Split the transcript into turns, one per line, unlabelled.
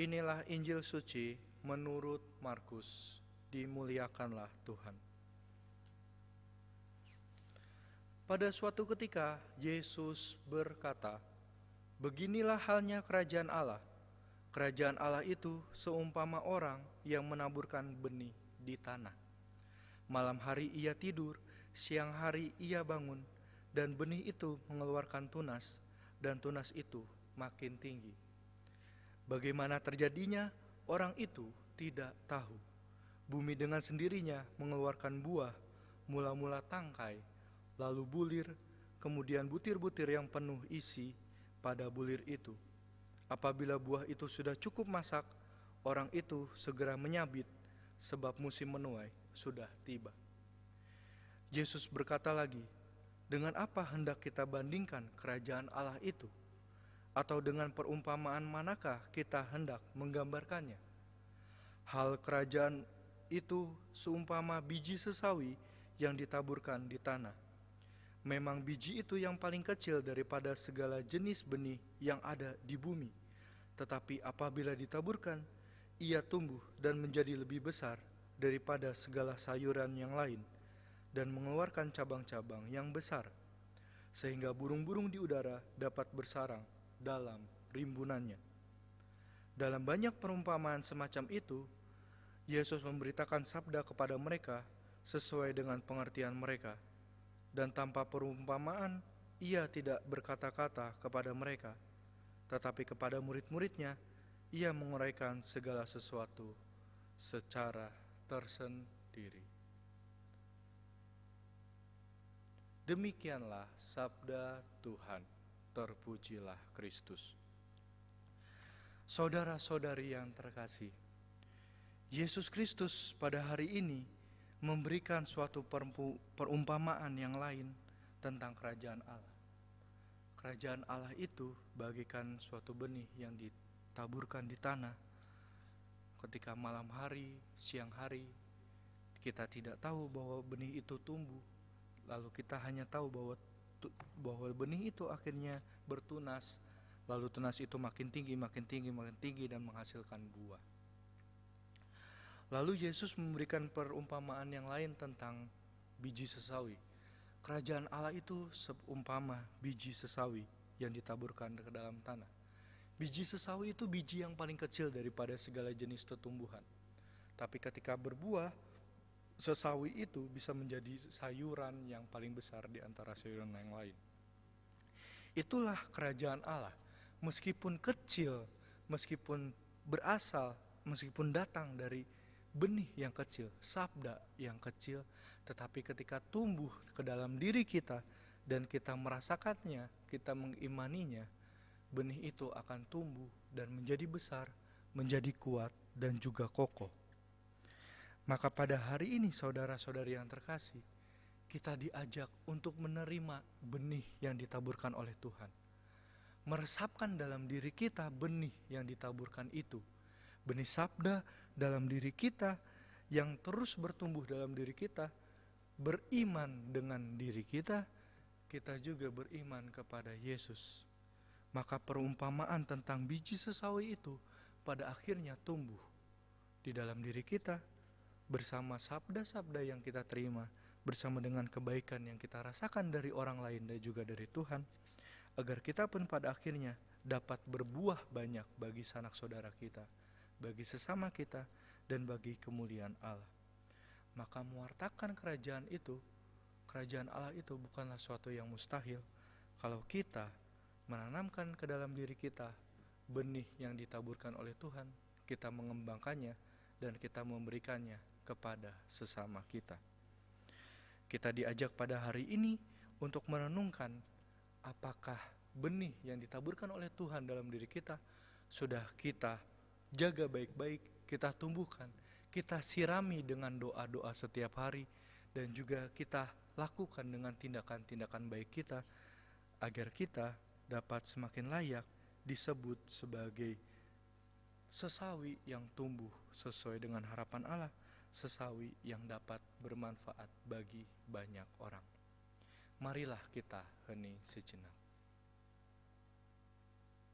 Inilah Injil suci menurut Markus. Dimuliakanlah Tuhan. Pada suatu ketika Yesus berkata, "Beginilah halnya kerajaan Allah. Kerajaan Allah itu seumpama orang yang menaburkan benih di tanah. Malam hari ia tidur, siang hari ia bangun, dan benih itu mengeluarkan tunas, dan tunas itu makin tinggi. Bagaimana terjadinya, orang itu tidak tahu. Bumi dengan sendirinya mengeluarkan buah, mula-mula tangkai, lalu bulir, kemudian butir-butir yang penuh isi pada bulir itu. Apabila buah itu sudah cukup masak, orang itu segera menyabit, sebab musim menuai sudah tiba." Yesus berkata lagi, "Dengan apa hendak kita bandingkan kerajaan Allah itu? Atau dengan perumpamaan manakah kita hendak menggambarkannya? Hal kerajaan itu seumpama biji sesawi yang ditaburkan di tanah. Memang biji itu yang paling kecil daripada segala jenis benih yang ada di bumi. Tetapi apabila ditaburkan, ia tumbuh dan menjadi lebih besar daripada segala sayuran yang lain, dan mengeluarkan cabang-cabang yang besar, sehingga burung-burung di udara dapat bersarang dalam rimbunannya." Dalam banyak perumpamaan semacam itu, Yesus memberitakan sabda kepada mereka sesuai dengan pengertian mereka, dan tanpa perumpamaan ia tidak berkata-kata kepada mereka, tetapi kepada murid-muridnya ia menguraikan segala sesuatu secara tersendiri. Demikianlah sabda Tuhan. Terpujilah Kristus. Saudara-saudari yang terkasih, Yesus Kristus pada hari ini memberikan suatu perumpamaan yang lain tentang kerajaan Allah. Kerajaan Allah itu bagaikan suatu benih yang ditaburkan di tanah. Ketika malam hari, siang hari, kita tidak tahu bahwa benih itu tumbuh. Lalu kita hanya tahu bahwa benih itu akhirnya bertunas. Lalu tunas itu makin tinggi, makin tinggi, makin tinggi, dan menghasilkan buah. Lalu Yesus memberikan perumpamaan yang lain tentang biji sesawi. Kerajaan Allah itu seumpama biji sesawi yang ditaburkan ke dalam tanah. Biji sesawi itu biji yang paling kecil daripada segala jenis tumbuhan. Tapi ketika berbuah, sesawi itu bisa menjadi sayuran yang paling besar di antara sayuran yang lain. Itulah kerajaan Allah. Meskipun kecil, meskipun berasal, meskipun datang dari benih yang kecil, sabda yang kecil, tetapi ketika tumbuh ke dalam diri kita dan kita merasakannya, kita mengimaninya, benih itu akan tumbuh dan menjadi besar, menjadi kuat, dan juga kokoh. Maka pada hari ini, saudara-saudari yang terkasih, kita diajak untuk menerima benih yang ditaburkan oleh Tuhan. Meresapkan dalam diri kita benih yang ditaburkan itu. Benih sabda dalam diri kita yang terus bertumbuh dalam diri kita. Beriman dengan diri kita, kita juga beriman kepada Yesus. Maka perumpamaan tentang biji sesawi itu pada akhirnya tumbuh di dalam diri kita, bersama sabda-sabda yang kita terima, bersama dengan kebaikan yang kita rasakan dari orang lain dan juga dari Tuhan, agar kita pun pada akhirnya dapat berbuah banyak bagi sanak saudara kita, bagi sesama kita, dan bagi kemuliaan Allah. Maka mewartakan kerajaan Allah itu bukanlah suatu yang mustahil kalau kita menanamkan ke dalam diri kita benih yang ditaburkan oleh Tuhan, kita mengembangkannya, dan kita memberikannya kepada sesama kita. Kita diajak pada hari ini untuk merenungkan apakah benih yang ditaburkan oleh Tuhan dalam diri kita sudah kita jaga baik-baik, kita tumbuhkan, kita sirami dengan doa-doa setiap hari, dan juga kita lakukan dengan tindakan-tindakan baik kita, agar kita dapat semakin layak disebut sebagai sesawi yang tumbuh sesuai dengan harapan Allah, sesawi yang dapat bermanfaat bagi banyak orang. Marilah kita hening sejenak.